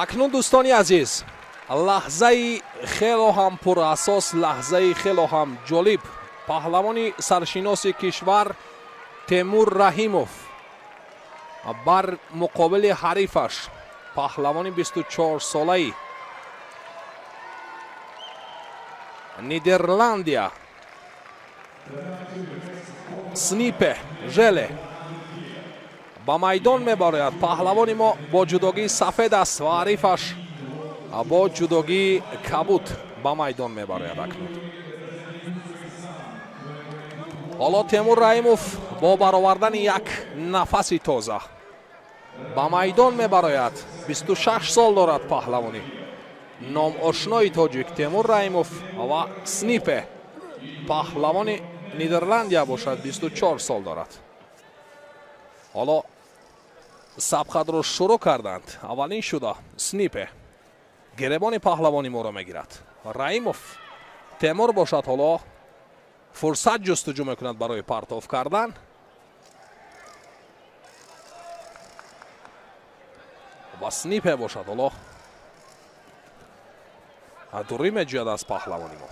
акнун дӯстони азиз, лаҳзаи хело ҳам пурасос, лаҳзаи хело ҳам ҷолиб, паҳлавони саршиноси кишвар Темур Раҳимов бар муқобили ҳарифаш, паҳлавони 24-солаи Нидерландия Снипе Желе ба майдон мебарояд. паҳлавони мо бо ҷудогии сафед аст ва ҳарифаш бо ҷудогии кабуд ба майдон мебарояд. акнун ҳоло Темур Раҳимов бо баровардани як нафаси тоза ба майдон мебарояд. 26 сол дорад паҳлавони номошнои тоҷик Темур Раҳимов ва Снипе паҳлавони Нидерландия бошад, 24 сол дорад. ҳоло сабқатро шурӯъ карданд. аввалин шуда Снипе гиребони паҳлавони моро мегирад. Раҳимов Темур бошад, ҳоло фурсат ҷустуҷӯ мекунад барои партов кардан. ва Снипе бошад, ҳоло дурӣ меҷӯяд аз паҳлавони мо.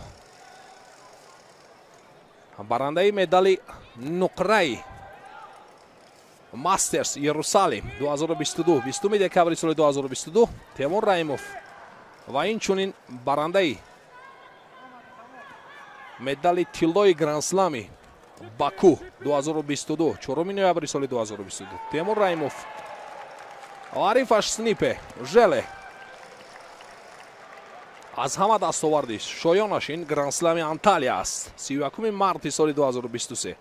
барандаи медали нуқраи Мастерс Иерусалим 2022 20 декабри соли 2022 Темур Раҳимов ва инчунин барандаи медали тиллои гранд-слами Баку 2022 4 ноябри соли 2022 Темур Раҳимов ва ҳарифаш Снипе Желе аз ҳама дастоварди шоёнаш ин гранд-слами Анталия аст. 31 марти соли 2023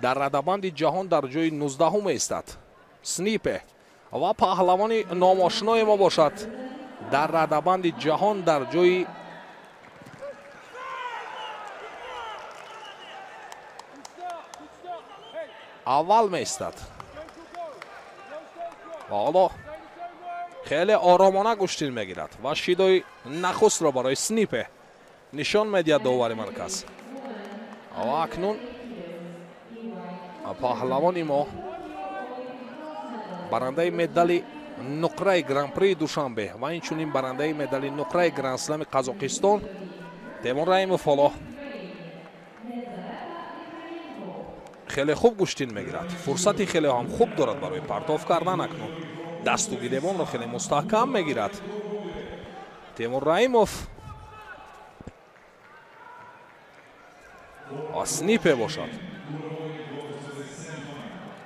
дар радабанди ҷаҳон дар ҷои 19 меистад. Снипе ва паҳлавони номошнои мо бошад дар радабанди ҷаҳон дар ҷои аввал меистад. ва ҳоло хеле оромона гӯштин мегирад ва шидои нахустро барои Снипе нишон медиҳад довари марказ. ва акнун паҳлавони мо барандаи медали нуқраи гран-прии Душанбе ва инчунин барандаи медали нуқраи гранд-слами Қазоқистон Темур Раҳимов ҳоло хеле хуб гӯштин мегирад. фурсати хеле ҳам хуб дорад барои партов кардан. акнун дасту гиребонро хеле мустаҳкам мегирад Темур Раҳимов. ва Снипе бошад,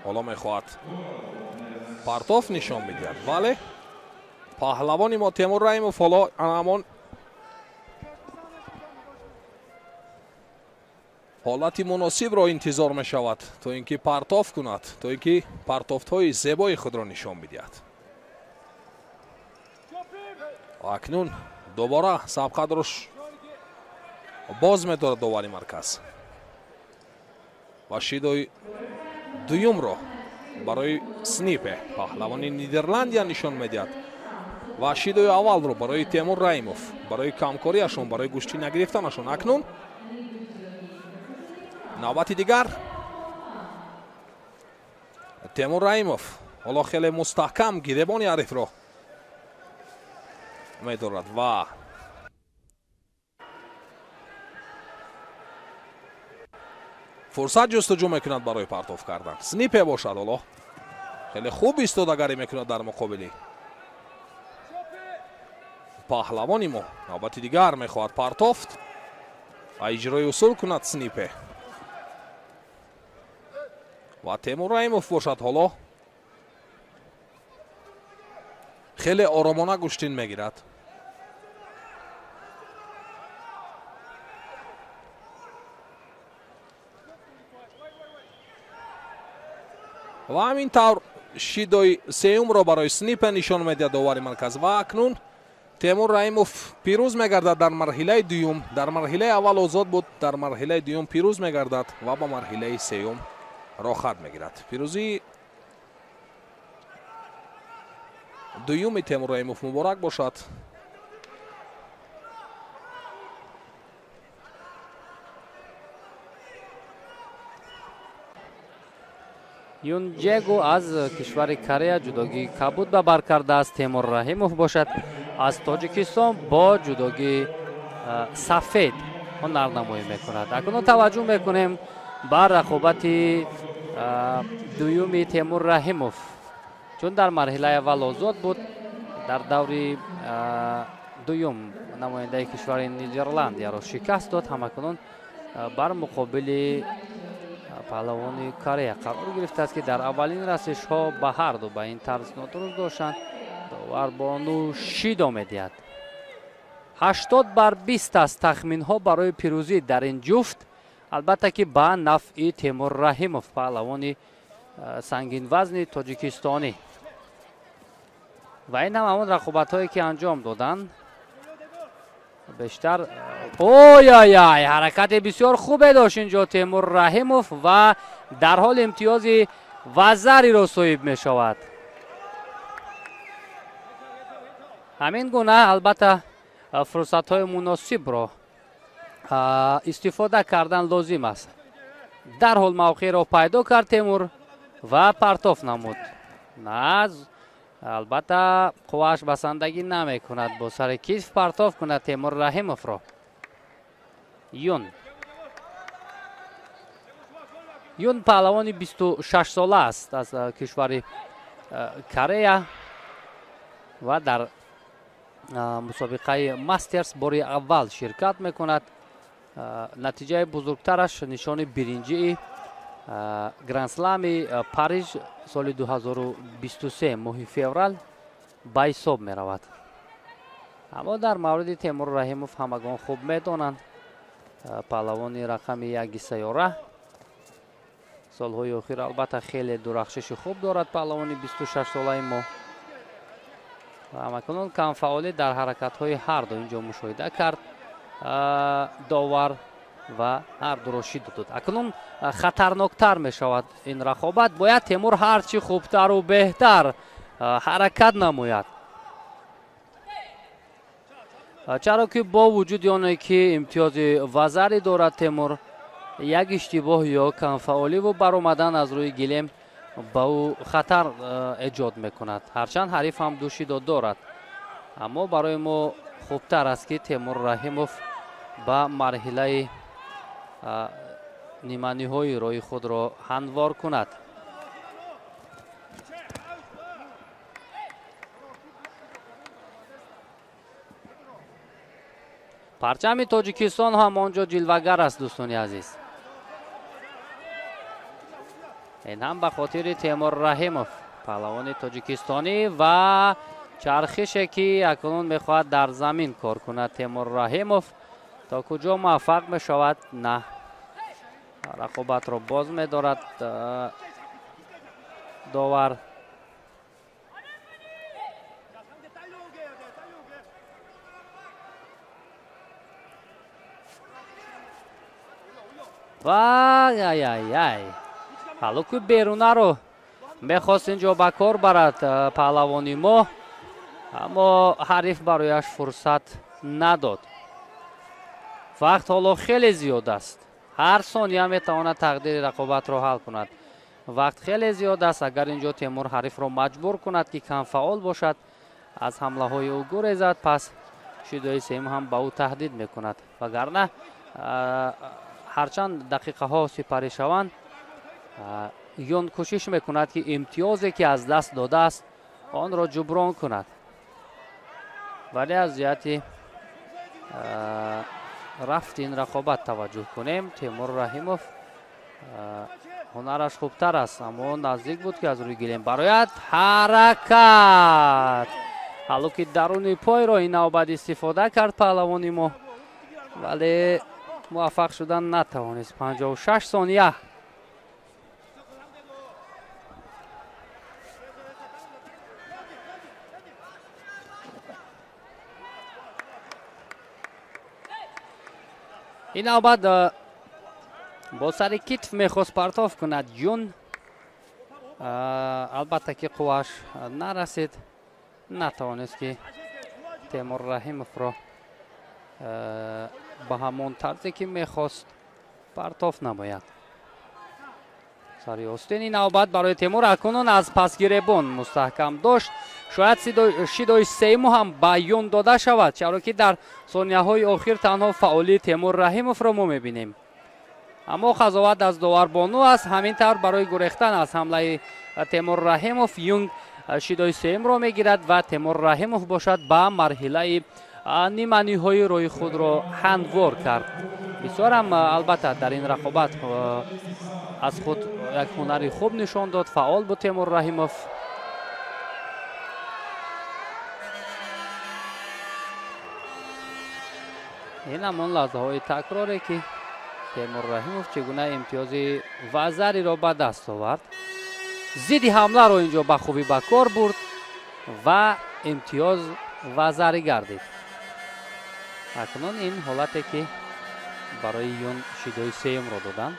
ҳоло мехоҳад партов нишон бидиҳад, вале паҳлавони мо Темур Раҳимов ҳоло ҳамон ҳолати муносибро интизор мешавад то ин ки партов кунад, то ин ки партовҳои зебои худро нишон бидиҳад. акнун дубора сабқатро боз медорад довари марказ ва шидои дуюмро барои Снипе паҳлавони Нидерландия нишон медиҳад ва шидои аввалро барои Темур Раҳимов барои камкориашон, барои гӯшти нагирифтанашон. акнун навбати дигар Темур Раҳимов ҳоло хеле мустаҳкам гиребони ҳарифро медорад ва фурсат ҷустуҷӯ мекунад барои партов кардан. Снипе бошад, ҳоло хеле хуб истодагарӣ мекунад дар муқобили паҳлавони мо. навбати дигар мехоҳад партофт ва иҷрои усул кунад Снипе. ва Темур Раҳимов бошад, ҳоло хеле оромона гӯштин мегирад. ва ҳамин тавр шидои сеюмро барои Снипе нишон медиҳад довари марказ. ва акнун Темур Раҳимов пирӯз мегардад дар марҳилаи дуюм. дар марҳилаи аввал озод буд, дар марҳилаи дуюм пирӯз мегардад ва ба марҳилаи сеюм рохат мегирад. пирӯзии дуюми Темур Раҳимов муборак бошад. یون جگو از کشور کره جداگی کبود به بر کرده است. تیمور رحیموف باشد از تاجیکستان با جداگی سفید هنر نمایی میکند. اکنون توجه میکنیم بر رقابت دویومی تیمور رحیموف، چون در مرحله اول آزاد بود، در دور دویم نماینده کشور نیدرلند را شکست داد. همکنون بر مقابل پهلوان کره قرار گرفته است که در اولین رسش ها به هر دو به این طرز نادرست داشتند. داور بانو شیدو میدهد. 80-20 است تخمین ها برای پیروزی در این جفت، البته که به نفع تیمور رحیموف پهلوان سنگین وزن تاجیکستانی. و این هم همون رقابت هایی که انجام دادن بیشتر. اوی حرکت بسیار خوبه داشت اینجا تیمور رحیموف و در حال امتیاز وزری را صاحب می شود. همین گونه البته فرصت های مناسب را استفاده کردن لازم است. در حال موقع را پیدا کرد تیمور و پرتاف نمود. نه البته قواش بسندگی نمی کند، با سر کیف پرتاف کند تیمور رحیموف را. یون پهلوان 26 ساله است از کشور کره و در مسابقه ماسترز باری اول شرکت میکند. نتیجه بزرگترش نشان برنجی گرندسلم پاریژ سال 2023 ماه فوریه به حساب می رود. اما در مورد تیمور رحیموف همگان خوب میدانند. پهلوان رقم 1 سیاره، سالهای اخیر البته خیلی درخشش خوب دارد پهلوان 26 ساله ما. و همکنون کم فعالی در حرکت های هر دو اینجا مشاهده کرد داور و هر دو را شید داد. اکنون خطرناکتر می شود این رقابت. باید تیمور هرچی خوبتر و بهتر حرکت نماید، چرا که با وجود آنه که امتیاز وزری دارد تیمور، یک اشتباه یا کم فعالی و برآمدن از روی گلیم با او خطر ایجاد میکند. هرچند حریف هم دو شیدات دارد، اما برای ما خوبتر است که تیمور رحیموف با مرحله نیمه نهایی رای خود را هموار کند. پرچم تاجیکستان هم آنجا جلوگر است دوستان عزیز. این هم به خاطر تیمور رحیموف پهلوان تاجیکستانی و چرخشی که اکنون میخواهد در زمین کار کند. تیمور رحیموف تا کجا موفق می شود؟ نه، رقابت را باز می دارد داور. وای حالا که بیرونه رو میخواست اینجا به کار برد پهلوانی ما، اما حریف برایش فرصت نداد. وقت حالا خیلی زیاد است، هر ثانیه میتواند تقدیر رقابت را حل کند. وقت خیلی زیاد است. اگر اینجا تیمور حریف را مجبور کند که کم فعال باشد، از حمله های او گریزد، پس شیدای سیم هم به او تهدید میکند. وگرنه هرچند دقیقه ها سپری شوند، یون کوشش میکند که امتیازی که از دست داده است آن را جبران کند. ولی از جهت رفت این رقابت توجه کنیم، تیمور رحیموف هنرش خوبتر است، اما نزدیک بود که از روی گلیم برایت حرکت. حالا که درون پای را این نوبت استفاده کرد پهلوانی ما، ولی موفق شدن نتوانست. 56 ثانیه. این نوبت با سر کتف میخواست پرتاف کند جون، البته که قواش نرسید، نتوانست که تیمور رحیموف را به همون طرزی که میخواست پرتاف نماید. сари остини навбат барои Темур акунун аз пасгиребон мустаҳкам дошт. шояд шидои сеюм ҳам ба юн дода шавад, чаро ки дар сонияҳои охир танҳо фаъолии Темур Раҳимовро мо мебинем. аммо қазоват аз доварбону аст. ҳамин тавр барои гурехтан аз ҳамлаи Темур Раҳимов юнг шидои сеюмро мегирад ва Темур Раҳимов бошад ба марҳилаи ниманиҳои рӯи худро ҳандвор кард. бисёрам албатта дар ин рақобат аз худ як ҳунари хуб нишон дод. фаъол буд Темур Раҳимов. ин ҳамон лаҳзаҳои такроре ки Темур Раҳимов чӣ гуна имтиёзи вазариро ба даст овард. зидди ҳамларо инҷо ба хубӣ ба кор бурд ва имтиёз вазари гардид. акнун ин ҳолате ки барои юн шидои сеюмро доданд.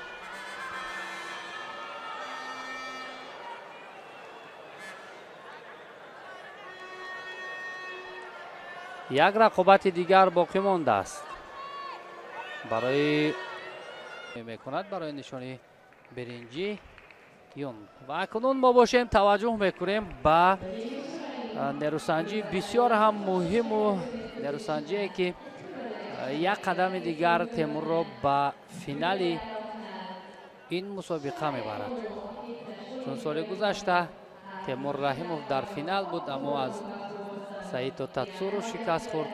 як рақобати дигар боқӣ мондааст. барои мекунад барои нишони биринҷи юн. ва акнун мо бошем таваҷҷӯҳ мекунем ба нерӯсанҷӣ бисёр ҳам муҳиму нерӯсанҷие ки як қадами дигар Темурро ба финали ин мусобиқа мебарад. чун соли гузашта Темур Раҳимов дар финал буд, аммо аз Саито Татсуру шикаст хӯрд.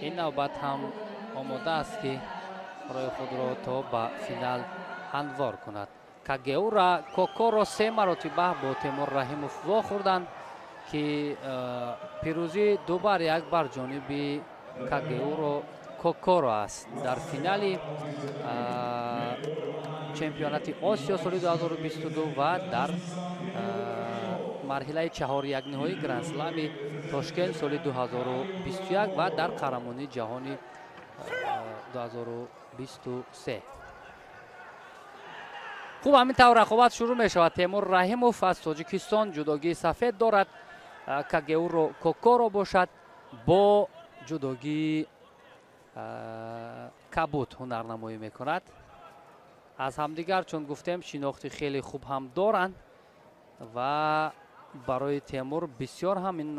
ин навбат ҳам омода аст ки рӯи худро то ба финал ҳандвор кунад. Кагеура Кокоро 3 маротиба бо Темур Раҳимов вохӯрданд ки пирӯзӣ 2-1 ҷониби Кагеуро Кокоро аст дар финали чемпионати Осиё соли 2022 ва дар марҳилаи 4-1 гранд-слами Тошкент соли 2021 ва дар қаҳрамонии ҷаҳони 2023. хуб, ҳамин тавр рақобат шурӯъ мешавад. Темур Раҳимов аз Тоҷикистон ҷудогии сафед дорад. Кагеуро Кокоро бошад бо ҷудогии кабуд ҳунарнамоӣ мекунад. аз ҳамдигар чун гуфтем шинохти хеле хуб ҳам доранд ва барои Темур бисёр ҳам ин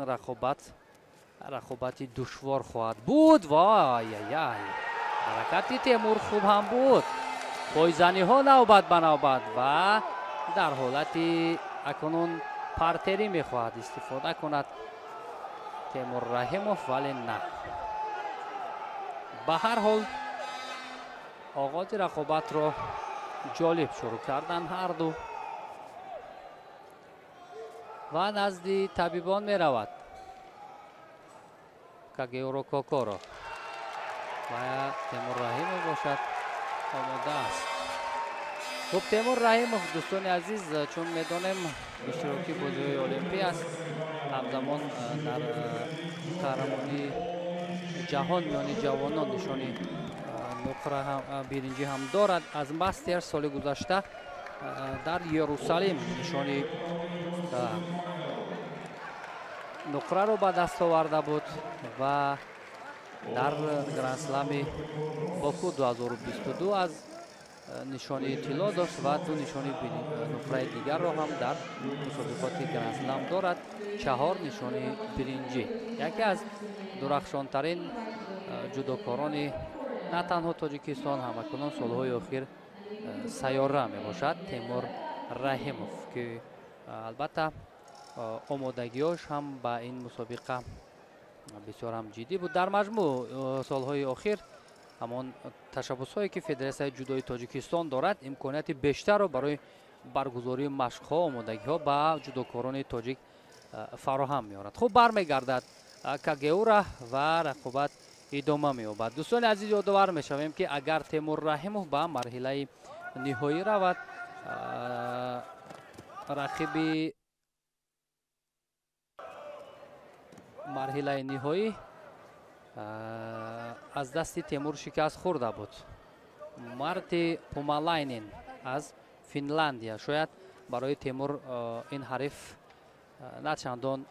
рақобати душвор хоҳад буд. Вай ҳаракати Темур хуб ҳам буд. пойзаниҳо навбат ба навбат ва дар ҳолати акнун партерӣ мехоҳад истифода кунад Темур Раҳимов, вале на. ба ҳар ҳол оғози рақобатро ҷолиб шурӯъ карданд ҳарду ва назди табибон меравад Кагеуро Кокоро ва Темур Раҳимов бошад омода аст. хуб, Темур Раҳимов, дӯстони азиз, чун медонем иштироки бозиҳои олимпӣ аст, ҳамзамон дар қаҳрамонии ҷаҳон миёни ҷавонон нишони нуқра биринҷӣ ҳам дорад. аз мастерс соли гузашта дар Ерусалим нишони нуқраро ба даст оварда буд ва дар гранд-слами Боку 2022 аз нишони тилло дошт ва 2 нишони нуқраи дигарро ҳам дар мусобиқоти гранд-слам дорад. 4 нишони биринҷӣ. яке аз дурахшонтарин ҷудокорони на танҳо Тоҷикистон, ҳамакунон солҳои охир сайёра мебошад Темур Раҳимов, ки албатта омодагиёш ҳам ба ин мусобиқа бисёр ҳам ҷиддӣ буд. дар маҷмӯъ солҳои охир ҳамон ташаббусҳое ки Федератсияи ҷудои Тоҷикистон дорад имконияти бештарро барои баргузории машқҳо, омодагиҳо ба ҷудокорони тоҷик фароҳам меорад. хуб, бармегардад Кагеура ва рақобат идома меёбад. дӯстони азиз, ёдовар мешавем ки агар Темур Раҳимов ба марҳилаи ниҳоӣ равад, рақиби марҳилаи ниҳоӣ аз дасти Темур шикаст хӯрда буд. Марти Пумалайнен аз Финляндия. шояд барои Темур ин ҳариф на чандон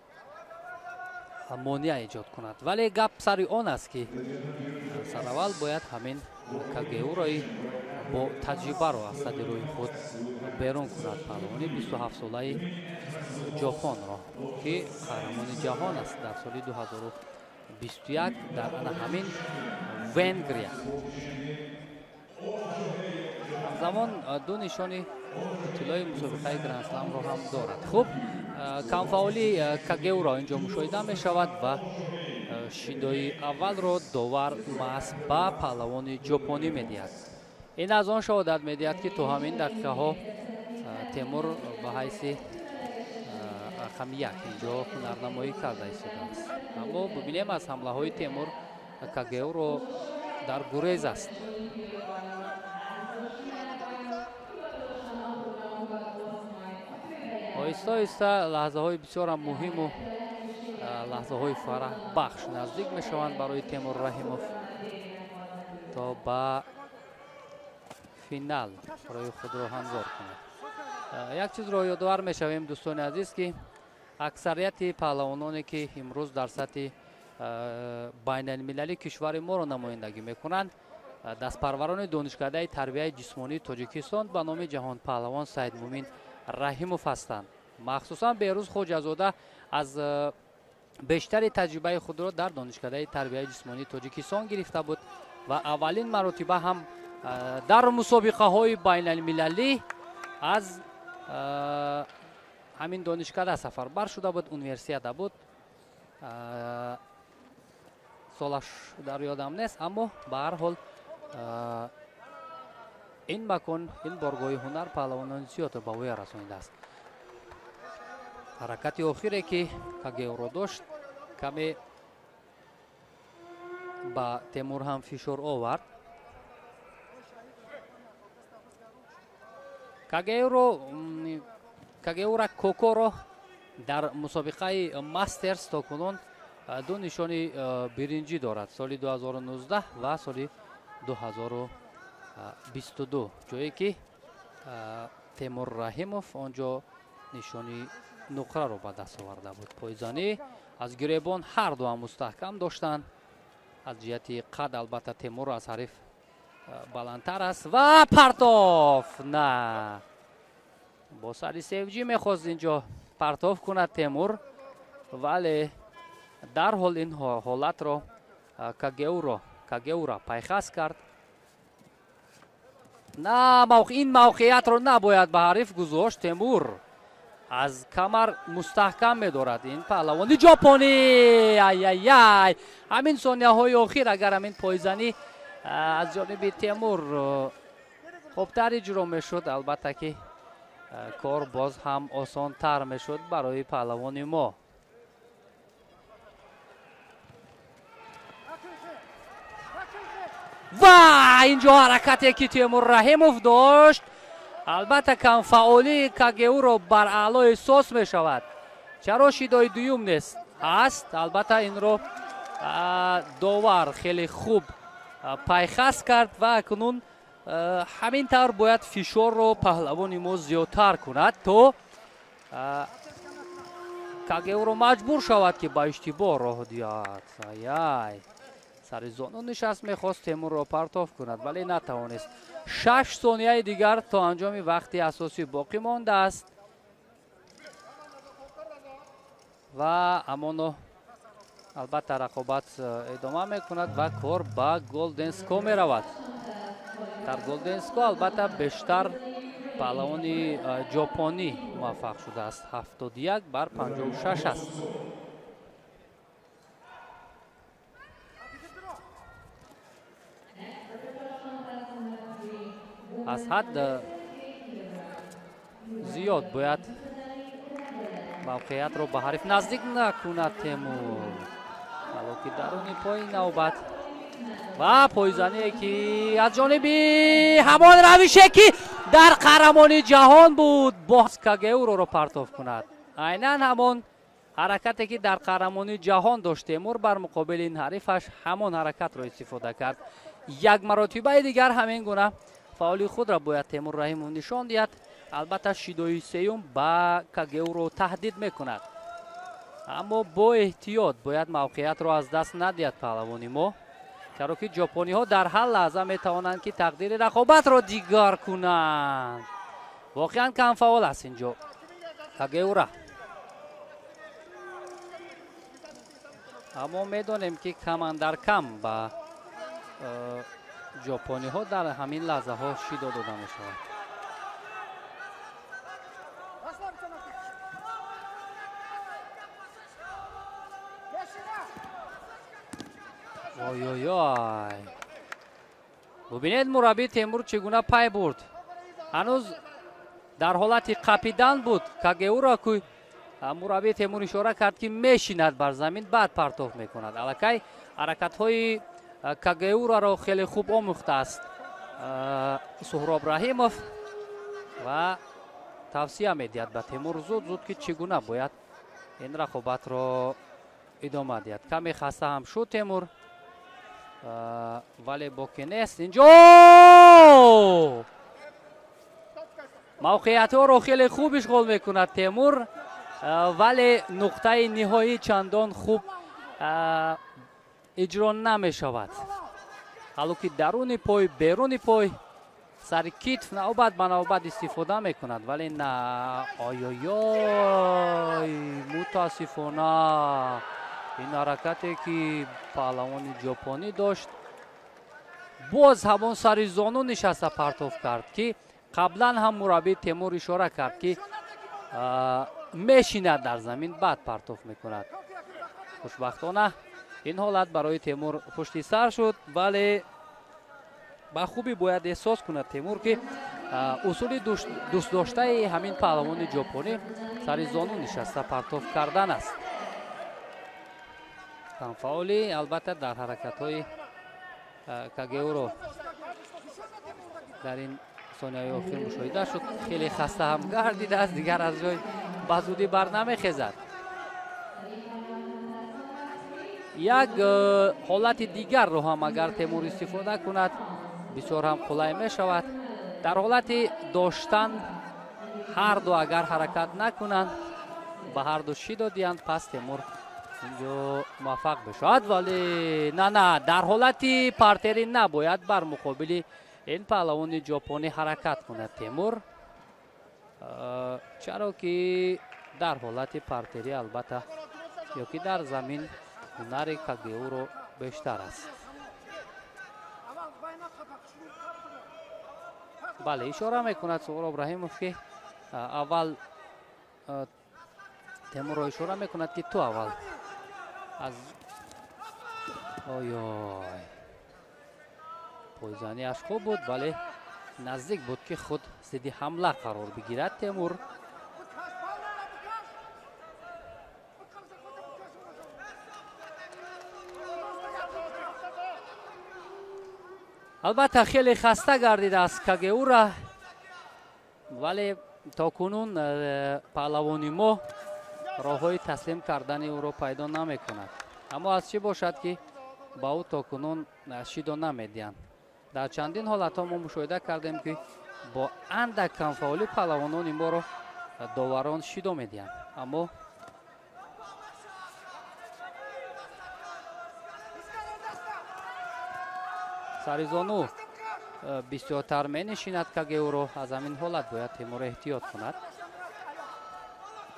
монеа эҷод кунад, вале гап сари он аст ки сараввал бояд ҳамин Кагеурои бо таҷрибаро аз сади рӯи худ берун кунад паҳлавони 27-солаи ҷопонро, ки қаҳрамони ҷаҳон аст дар соли 2021 дар ана ҳамин Венгрия. ҳамзамон ду нишони тиллои мусобиқаи гранд-сламро ҳам дорад. хуб, камфаъоли Кагеуро инҷо мушоҳида мешавад ва шиндои аввалро довар маҳз ба паҳлавони ҷопонӣ медиҳад. ин аз он шаҳодат медиҳад, ки то ҳамин дақиқаҳо Темур ба ҳайси рақами 1 инҷо ҳунарнамоӣ карда истодааст. аммо бибинем аз ҳамлаҳои Темур Кагеуро дар гурез аст. оҳиста оҳиста лаҳзаҳои бисёрам муҳиму лаҳзаҳои фараҳбахш наздик мешаванд барои Темур Раҳимов то ба финал барои худро ҳамзор кунад. як чизро ёдовар мешавем, дӯстони азиз, ки аксарияти паҳлавононе ки имрӯз дар сатҳи байналмилалӣ кишвари моро намояндагӣ мекунанд, дастпарварони донишкадаи тарбияи ҷисмонии Тоҷикистон ба номи ҷаҳонпаҳлавон Саидмӯмин Раҳимов ҳастанд. махсусан беҳрӯз хоҷазода аз бештари таҷрибаи худро дар донишкадаи тарбияи ҷисмонии Тоҷикистон гирифта буд ва аввалин маротиба ҳам дар мусобиқаҳои байналмилалӣ аз ҳамин донишкада сафарбар шуда буд. универсиада буд, солаш дар ёдам нест, аммо ба ҳар ҳол ин макон, ин боргоҳи ҳунар паҳлавонони зиёдро ба воя расонидааст. ҳаракати охире ки Кагеуро дошт каме ба Темур ҳам фишор овард. Кагеура Кокоро дар мусобиқаи мастерс токунун ду нишони биринҷӣ дорад, соли 2019 ва соли 2022, ҷое ки Темур Раҳимов онҷо нишони нуқраро ба даст оварда буд. пойзанӣ аз гиребон ҳар ду ҳам мустаҳкам доштанд. аз ҷиҳати қад албатта Темур аз ҳариф баландтар аст ва партоф на бо сари севҷӣ мехост инҷо партоф кунад Темур, вале дарҳол ин ҳолатро Кагеура пайхас кард. ин мавқеиятро набояд ба ҳариф гузошт. Темур аз камар мустаҳкам медорад ин паҳлавони ҷопонӣ. ай ҳамин сонияҳои охир агар ҳамин пойзанӣ аз ҷониби Темур хубтар иҷро мешуд, албатта ки кор боз ҳам осонтар мешуд барои паҳлавони мо. ва инҷо ҳаракате ки Темур Раҳимов дошт, албатта камфаъолии Кагеуро бар аъло эҳсос мешавад. чаро шидои дуюм нест ҳаст? албатта инро довар хеле хуб пайхас кард ва акнун ҳамин тавр бояд фишорро паҳлавони мо зиёдтар кунад, то Кагеуро маҷбур шавад ки ба иштибоҳ роҳ диҳад. сари зону нишаст, мехост Темурро партоф кунад, вале натавонист. 6 сонияи дигар то анҷоми вақти асосӣ боқӣ мондааст ва амоно албатта рақобат идома мекунад ва кор ба Голденско меравад. дар Голденско албатта бештар паҳлавони ҷопонӣ муваффақ шудааст. 71 бар 56 аст. аз ҳад зиёд бояд мавқеиятро ба ҳариф наздик накунад Темур, валоки даруни пои навбат ва пойзание ки аз ҷониби ҳамон равише ки дар қаҳрамони ҷаҳон буд боз Кагеуроро партоф кунад. айнан ҳамон ҳаракате ки дар қаҳрамони ҷаҳон дошт Темур, бар муқобили ин ҳарифаш ҳамон ҳаракатро истифода кард. як маротибаи дигар ҳамин гуна фаъоли худро бояд Темур Раҳимов нишон диҳад. албатта шидои сеюм ба Кагеуро таҳдид мекунад, аммо бо эҳтиёт бояд мавқеиятро аз даст надиҳад паҳлавони мо. چرا که ژاپنی ها در هر لحظه میتوانند که تقدیر رقابت را دیگر کنند. واقعا کم فاول است اینجا. کاگئورا. اما میدونیم که کم اندر کم با ژاپنی ها در همین لحظه ها شیدو داده می شود. وای وای وای. ببینید مربی تیمور چگونه پای برد. هنوز در حالت قپیدن بود. کاگئورا که مربی تیمور اشاره کرد که میشیند بر زمین بعد پرتاب میکند. الکی حرکت های کاگئورا را خیلی خوب آموخته است سهراب رحیموف و توصیه میدهد به تیمور زود زود که چگونه باید این رقابت را ادامه دهد. کمی خسته هم شد تیمور ولی باقی نیست. اینجا موقعیت ها رو خیلی خوب اشغال میکند تیمور ولی نقطه نهایی چندان خوب اجرا نمی شود. حالا که درون پای بیرون پای سر کتف نوبت به نوبت استفاده میکند ولی نه. آیای متاسفانه این حرکتی که پهلوان ژاپنی داشت باز همون سر زانو نشسته پرتاب کرد که قبلا هم مربی تیمور اشاره کرد که میشیند در زمین بعد پرتاب میکند. خوشبختانه این حالت برای تیمور پشت سر شد ولی با خوبی باید احساس کند تیمور که اصول دوست داشته همین پهلوان ژاپنی سر زانو نشسته پرتاب کردن است. کم فاولی البته در حرکت های کاگئورا در این ثانیه آخر مشاهده شد. خیلی خسته هم گردیده است دیگر از جای به زودی بر نمیخیزد. یک حالت دیگر رو هم اگر تیمور استفاده کند بسیار هم قلای می شود. در حالت داشتن هر دو اگر حرکت نکنند به هر دو شیدو دیند پس تیمور اینجا موفق بشود ولی نه در حالت پارتری نباید بر مقابل این پهلوان ژاپنی حرکت کند تیمور چرا که در حالت پارتری البته یا که در زمین هنر کاگئورا بیشتر است. بله اشاره میکند سهراب رحیموف که اول تیمور را اشاره میکند که تو اول از آیای پایزانی اش خوب بود ولی نزدیک بود که خود زدی حمله قرار بگیرد تیمور. البته خیلی خسته گردیده است کاگئورا ولی تا کنون پهلوانی ما راههای تسلیم کردن او را پیدا نمی کند. اما از چی باشد که با او تا کنون شیدو نمیدهند. در چندین حالت ها ما مشاهده کردیم که با اندک کم فاولی پهلوانان ما را داوران شیدو میدهند. اما سرزانو بسیارتر می نشیند کاگئورا. از همین حالت باید تیمور احتیاط کند.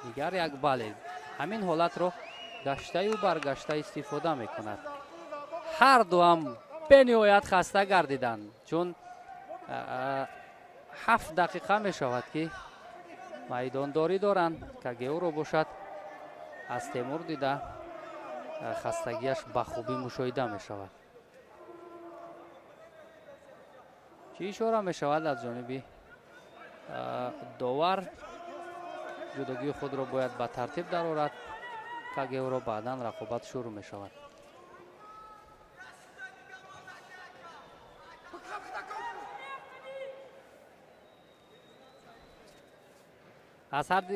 دیگر یک بله همین حالت رو گشته و برگشته استفاده می کند. هر دو هم به نهایت خسته گردیدند چون 7 دقیقه می شود که میدانداری دارند. کاگئورا باشد از تیمور دیده خستگیش به خوبی مشاهده می شود. چی اشاره می شود از جانب داور جداگی خود را باید به ترتیب درآورد. کاگئورا بعدا رقابت شروع می شود.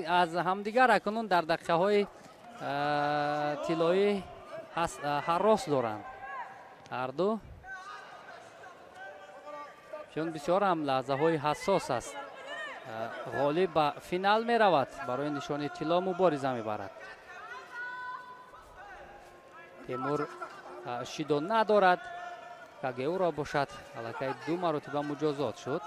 از همدیگر اکنون در دقیقه های طلایی حراس دارند هر دو چون بسیار هم لحظه های حساس است. غالب به فینال می رود برای نشان طلا مبارزه می برد. تیمور شیدو ندارد кагеуро бошад. аллакай 2 маротиба муҷозот шуд.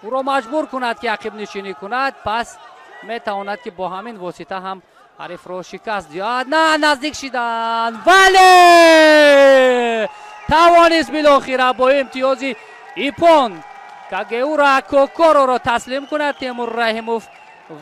ӯро маҷбур кунад ки ақибнишинӣ кунад, пас метавонад ки бо ҳамин восита ҳам ҳарифро шикаст диҳад. На, наздик шиданд, вале тавонист билохира бо имтиёзи ипон кагеура кокороро таслим кунад Темур Раҳимов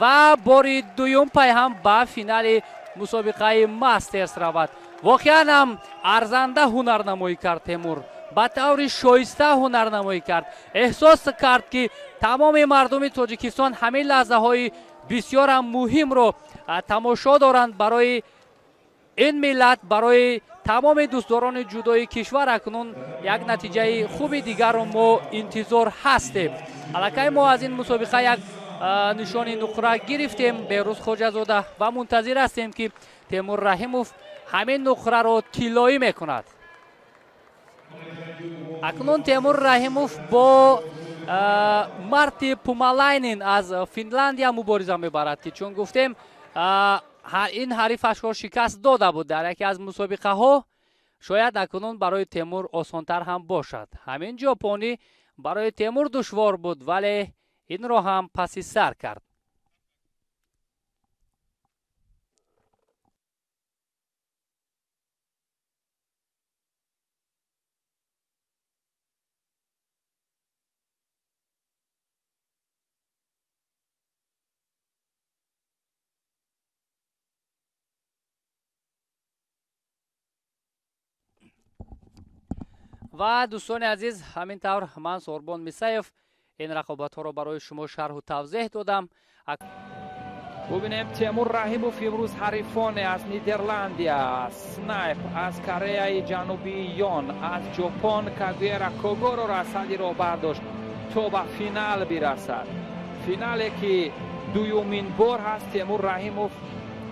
ва бори дуюм пай ҳам ба финали мусобиқаи мастерс равад. воқеан ҳам арзанда ҳунарнамоӣ кард Темур, ба таври шоиста ҳунарнамоӣ кард. эҳсос кард ки тамоми мардуми Тоҷикистон ҳамин лаҳзаҳои бисёр муҳимро тамошо доранд. барои ин миллат, барои тамоми дӯстдорони ҷудои кишвар акнун як натиҷаи хуби дигарро мо интизор ҳастем. аллакай мо аз ин мусобиқа як нишони нуқра гирифтем. Беҳрӯз Хоҷазода ва мунтазир ҳастем ки Темур Раҳимов ҳамин нуқраро тиллоӣ мекунад. акнун Темур Раҳимов бо Марти Пумалайнен аз Финляндия мубориза мебарад ки чун гуфтем ин ҳарифашро шикаст дода буд дар яке аз мусобиқаҳо. шояд акнун барои Темур осонтар ҳам бошад. ҳамин ҷопонӣ барои Темур душвор буд, вале инро ҳам паси сар кард. ва дӯстони азиз, ҳамин тавр ман Сорбон Мисаев ин рақобатҳоро барои шумо шарҳу тавзеҳ додам. бубинем Темур Раҳимов имрӯз ҳарифоне аз Нидерландия, Снайп аз Кореяи Ҷанубии Ён, аз Ҷопон Кагуера Когоро расадиро бардошт то ба финал бирасад. финале ки дуюмин бор ҳаст Темур Раҳимов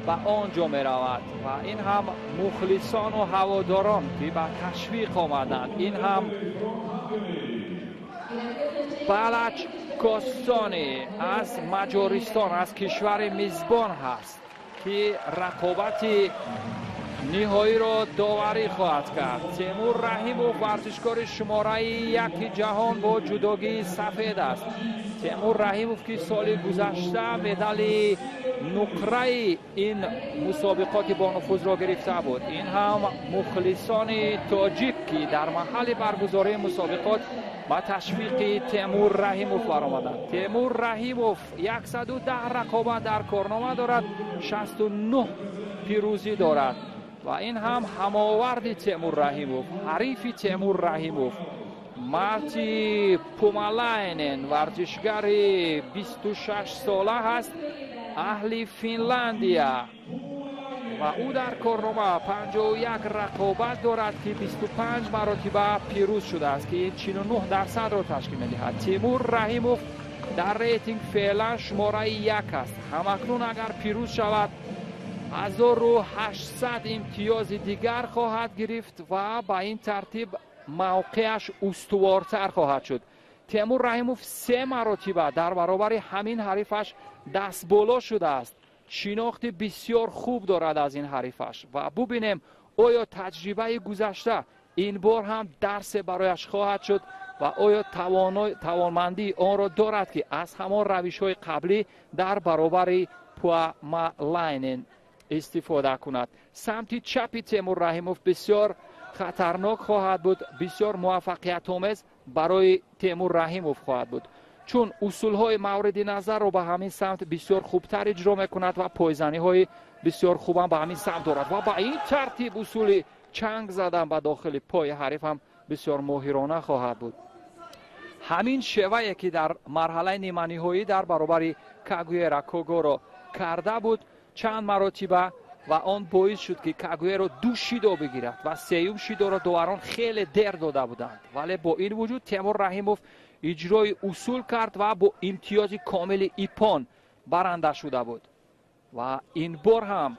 ба он ҷо меравад ва ин ҳам мухлисону ҳаводорон ки ба ташвиқ омаданд. ин ҳам Балач Костони аз Маҷористон, аз кишвари мизбон ҳаст ки рақобати ниҳоиро доварӣ хоҳад кард. Темур Раҳимов варзишкори шумораи 1 ҷаҳон бо ҷудогии сафед аст. Темур Раҳимов ки соли гузашта медали нуқраи ин мусобиқоти бонуфузро гирифта буд. ин ҳам мухлисони тоҷик ки дар маҳалли баргузории мусобиқот ба ташвиқи Темур Раҳимов баромаданд. Темур Раҳимов 110 рақобат дар корнома дорад, 69 пирӯзӣ дорад ва ин ҳам ҳамоварди Темур Раҳимов, ҳарифи Темур Раҳимов. Марти Пумалайнен варзишгари 26 сола ҳаст, аҳли Финляндия ва ӯ дар корнома 51 рақобат дорад ки 25 маротиба пирӯз шудааст ки 49% ташкил медиҳад. Темур Раҳимов дар рейтинг феълан шумораи 1 аст. ҳамакнун агар пирӯз шавад 1800 имтиёзи дигар хоҳад гирифт ва ба ин тартиб мавқеаш устувортар хоҳад шуд. Темур Раҳимов 3 маротиба дар баробари ҳамин ҳарифаш дастболо шудааст. шинохти бисёр хуб дорад аз ин ҳарифаш ва бубинем оё таҷрибаи гузашта ин бор ҳам дарсе барояш хоҳад шуд ва оё тавонмандии онро дорад ки аз ҳамон равишҳои қаблӣ дар баробари Пумалайнен истифода кунад. самти чапи Темур Раҳимов бисёр хатарнок хоҳад буд, бисёр муваффақиятомез барои Темур Раҳимов хоҳад буд, чун усулҳои мавриди назарро ба ҳамин самт бисёр хубтар иҷро мекунад ва пойзаниҳои бисёр хубам ба ҳамин самт дорад ва ба ин тартиб усули чанг задан ба дохили пои ҳариф ҳам бисёр моҳирона хоҳад буд. ҳамин шевае ки дар марҳалаи ниманиҳоӣ дар баробари Кагуера Когоро карда буд чанд маротиба ва он боис шуд ки Кагуеро 2 шидо бигирад ва сеюм шидоро доварон хеле дер дода буданд, вале бо ин вуҷуд Темур Раҳимов иҷрои усул кард ва бо имтиёзи комили ипон баранда шуда буд ва ин бор ҳам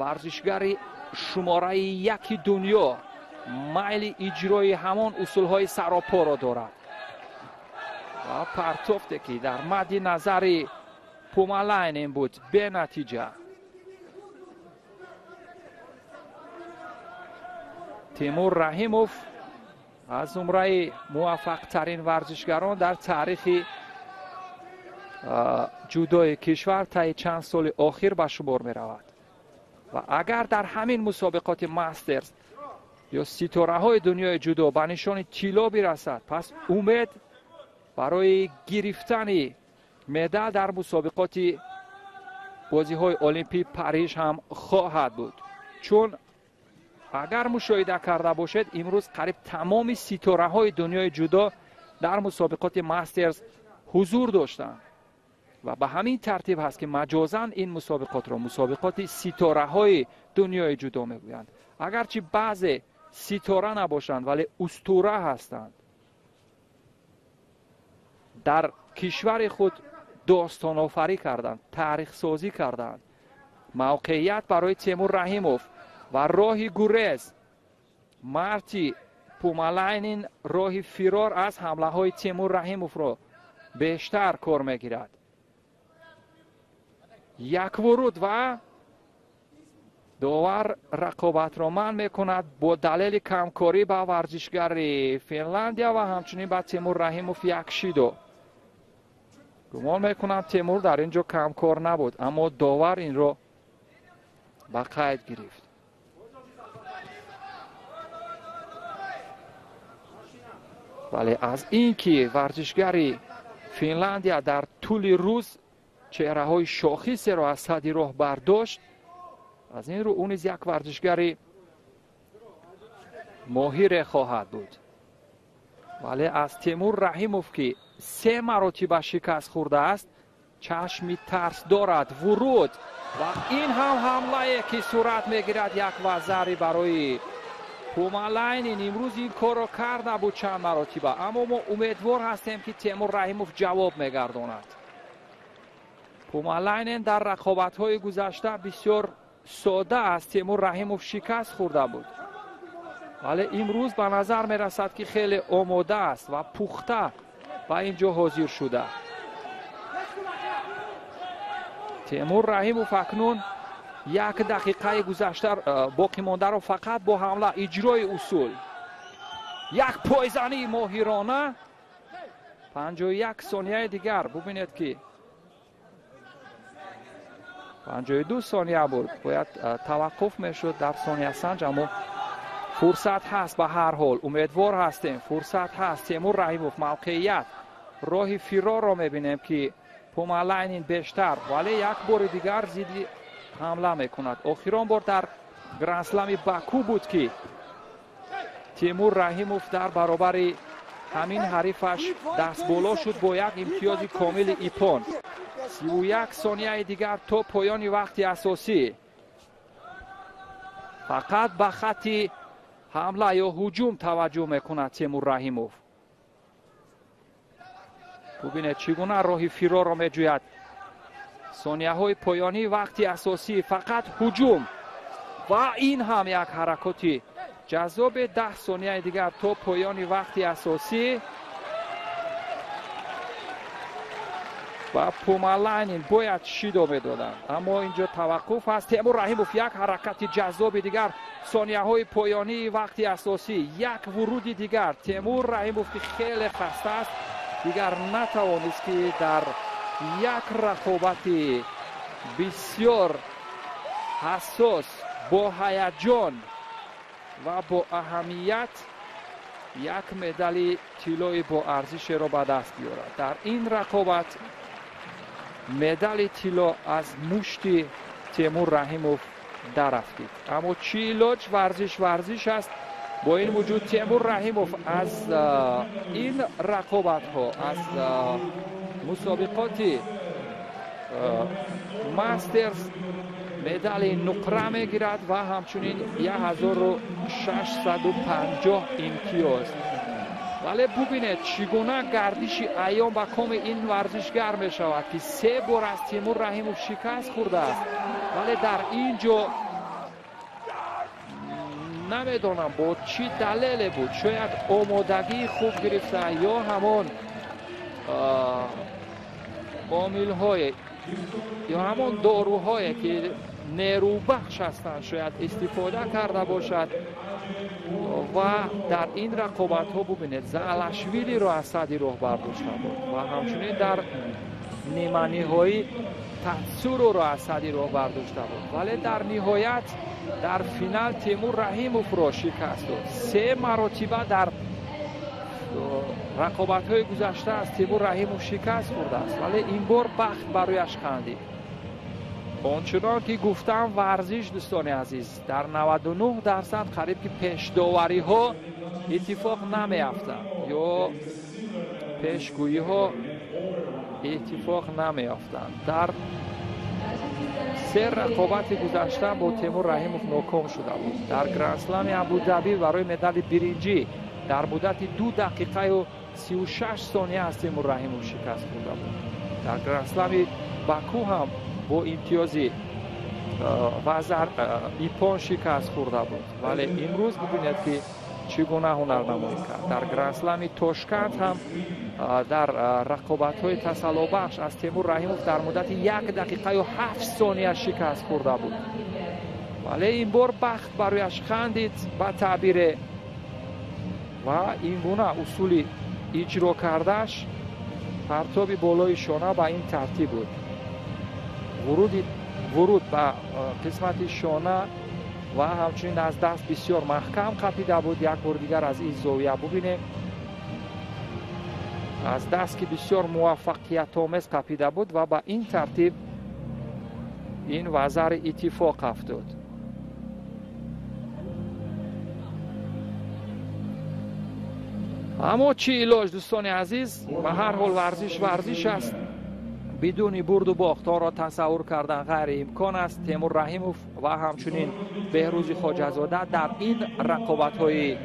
варзишгари шумораи 1 дунё майли иҷрои ҳамон усулҳои саропоро дорад ва партофте ки дар мадди назари Пумалайнен буд бенатиҷа. Темур Раҳимов از زمره موفق ترین ورزشگران در تاریخ جودوی کشور طی چند سال اخیر به شمار می رود و اگر در همین مسابقات ماسترز یا ستاره های دنیای جودو به نشان طلا برسد، پس امید برای گرفتن مدال در مسابقات بازی های المپیک پاریژ هم خواهد بود. چون اگر مشاهده کرده باشید امروز قریب تمام ستاره های دنیای جودو در مسابقات ماسترز حضور داشتند و به همین ترتیب هست که مجازاً این مسابقات را مسابقات ستاره های دنیای جودو میگویند. اگرچه بعضی ستاره نباشند ولی اسطوره هستند، در کشور خود داستان آفری کردند، تاریخ سازی کردند. موقعیت برای تیمور رحیموف و راه گریز، مارتی پومالاینن راه فرار از حمله های تیمور رحیموف را بیشتر کار میگیرد. یک ورود و داور رقابت را منع میکند با دلیل کمکاری با ورزشگر فنلاندیا و همچنین با تیمور رحیموف یک شیدو. گمان میکنم تیمور در اینجا کمکار نبود، اما داور این را به قید گرفت. ولی از اینکه ورزشگر فنلاندیا در طول روز چهره های شاخصی را از صد راه برداشت، از این رو اون از یک ورزشگر ماهر خواهد بود. ولی از تیمور رحیموف که 3 مراتب شکست خورده است چشمی ترس دارد. ورود و این هم حمله که صورت میگیرد یک وزری برای پومالاینن. امروز این کار را کرده بود چند مراتب، اما ما امیدوار هستیم که تیمور رحیموف جواب میگرداند. پومالاینن در رقابت های گذشته بسیار ساده از تیمور رحیموف شکست خورده بود، ولی امروز به نظر می رسد که خیلی آماده است و پخته و اینجا حاضر شده. تیمور رحیموف اکنون 1 دقیقه گذشته باقی مانده را فقط با حمله اجرای اصول، یک پایزنی ماهرانه، 51 ثانیه دیگر. ببینید که 52 ثانیه بود، باید توقف میشد در ثانیه سنج، اما فرصت هست. به هر حال امیدوار هستیم فرصت هست. تیمور رحیموف موقعیت راه فرار را میبینیم که پومالاینن بیشتر، ولی یک بار دیگر زیدی حمله میکند. آخرین بار در گرند اسلم باکو بود که تیمور رحیموف در برابر همین حریفش دست بالا شد با یک امتیاز کامل ایپون. 31 ثانیه دیگر تا پایان وقت اساسی. فقط به خط حمله یا هجوم توجه میکند تیمور رحیموف. ببینید چگونه راه فرار را میجوید. ثانیه های پایانی وقت اساسی، فقط هجوم و این هم یک حرکاتی جذاب. 10 ثانیه دیگر تا پایان وقت اساسی و پومالاینن باید شیدو میدادند، اما اینجا توقف است. تیمور رحیموف یک حرکت جذاب دیگر. ثانیه های پایانی وقت اساسی، یک ورود دیگر. تیمور رحیموف که خیلی خسته است دیگر نتوانست که در یک رقابت بسیار حساس با هیجان و با اهمیت یک مدال طلای با ارزش را به دست بیارد. در این رقابت مدال طلا از مشت تیمور رحیموف درآمد، اما چه علاج؟ ورزش است. با این وجود تیمور رحیموف از این رقابت ها، از مسابقات ماسترز مدال نقره میگیرد و همچنین 1650 امتیاز. ولی ببینید چگونه گردش ایام به کام این ورزشگر می شود که 3 بار از تیمور رحیموف شکست خورده است، ولی در اینجا نمیدونم با چی دلیل بود. شاید آمادگی خوب گرفته یا همان عامل های یا همون داروهایی که نیروبخش هستند شاید استفاده کرده باشد و در این رقابت ها ببینید زالاشویلی رو از صدر راه برداشته بود و همچنین در نیمه نهایی تاتسورو رو از صدر راه برداشته بود، ولی در نهایت در فینال تیمور رحیموف رو شکست داد. 3 مرتبه در رقابت های گذشته از تیمور رحیموف شکست خورده است، ولی این بار بخت برایش خندید. آنچنان که گفتم ورزش دوستان عزیز در 99% قریب که پیشداوری ها اتفاق نمیافتند یا پیشگویی ها اتفاق نمیافتند. در 3 رقابت گذشته با تیمور رحیموف ناکام شده بود. در گرند اسلم ابوظبی برای مدال برنجی در مدت 2 دقیقه و 36 ثانیه از تیمور رحیموف شکست خورده بود. در گرند اسلم باکو هم با امتیازی ایپان شکست خورده بود، ولی امروز ببینید که چگونه هنرنمایی کرد. در گرند اسلم تاشکند هم در رقابت های تسلی بخش از تیمور رحیموف در مدت 1 دقیقه و 7 ثانیه شکست خورده بود، ولی این بار بخت برایش خندید به تعبیر و این گونه اصولی اجرا کردش. پرتاب بالای شانه به این ترتیب بود، ورود به قسمت شانه و همچنین از دست بسیار محکم قپیده بود. یک بار دیگر از این زاویه ببینیم از دست که بسیار موفقیت آمیز قپیده بود و به این ترتیب این وزر اتفاق افتاد. اما چی علاج دوستان عزیز، به هر حال ورزش است، بدون برد و باخت را تصور کردن غیر امکان است. تیمور رحیموف و همچنین بهروز خواجه‌زاده در این رقابت های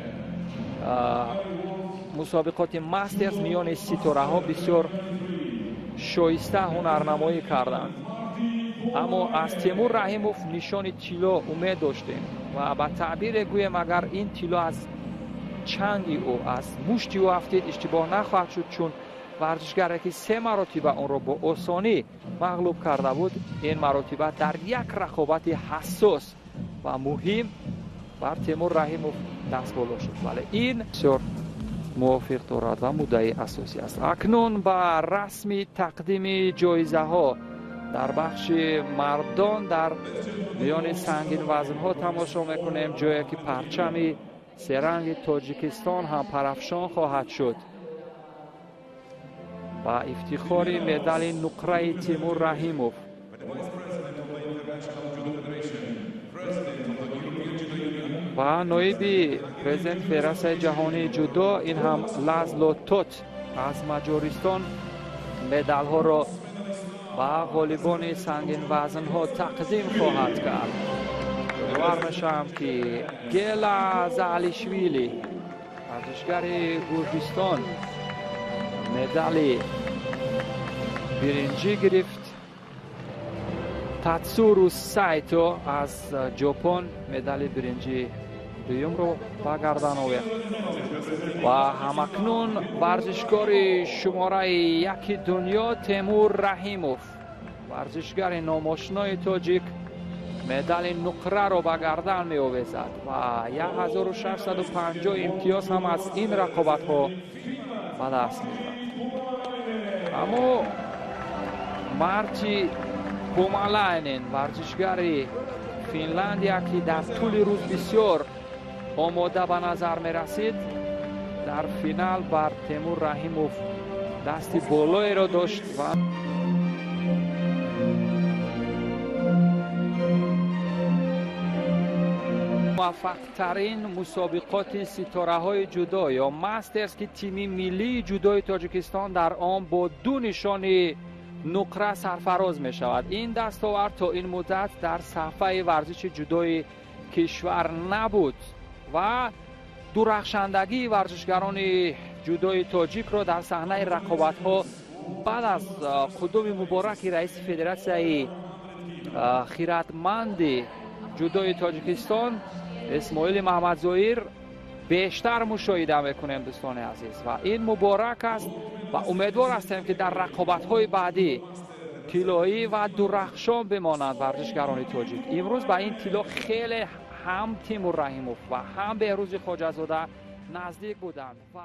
مسابقات ماسترز میان ستاره ها بسیار شایسته هنرنمایی کردند، اما از تیمور رحیموف نشان طلا امید داشتیم و به تعبیر گویم اگر این طلا از چنگی او از مشتی او افتید اشتباه نخواهد شد، چون ورزشگری که 3 مرتبه آن را با آسانی مغلوب کرده بود این مرتبه در یک رقابت حساس و مهم بر تیمور رحیموف دست بالا شد، ولی این بسیار موافق دارد و مدعی اساسی است. اکنون به رسمی تقدیم جایزه ها در بخش مردان در میان سنگین وزن ها تماشا میکنیم، جایی که پرچم 3 رنگ تاجیکستان هم پرافشان خواهد شد و افتخار مدال نقره تیمور رحیموف. و نایب پرزیدنت فدراسیون جهانی جودو این هم لازلو توت از مجارستان مدال ها را و غالبان سنگین وزن ها تقدیم خواهد کرد. باور میشم که گیلا زالاشویلی ورزشگر گرجستان مدال برنجی گرفت. تاتسورو سایتو از ژاپن مدال برنجی دوم رو به گردن آورد و همکنون ورزشکار شماره 1 دنیا تیمور رحیموف ورزشگر ناماشنای تاجیک مدال نقره رو به گردن می آویزد و 1650 امتیاز هم از این رقابت ها به دست می برد. اما مارچی پومالاینن ورزشگر فنلاندیا که در طول روز بسیار آماده به نظر می رسید در فینال بر تیمور رحیموف دستی بالایی را داشت و موفق ترین مسابقات ستاره های جودو یا ماسترز که تیم ملی جودوی تاجیکستان در آن با 2 نشان نقره سرفراز می شود. این دستاورد تا این مدت در صحفه ورزش جودوی کشور نبود و درخشندگی ورزشگران جودوی تاجیک را در صحنه رقابت ها بعد از قدوم مبارک رئیس فدراسیون خیرتمند جودوی تاجیکستان اسماعیل محمدظاهر بیشتر مشاهده میکنیم دوستان عزیز و این مبارک است و امیدوار هستیم که در رقابت های بعدی طلایی و درخشان بمانند ورزشگران تاجیک. امروز با این طلا خیلی هم تیمور رحیموف و هم بهروز خواجه‌زاده نزدیک بودند و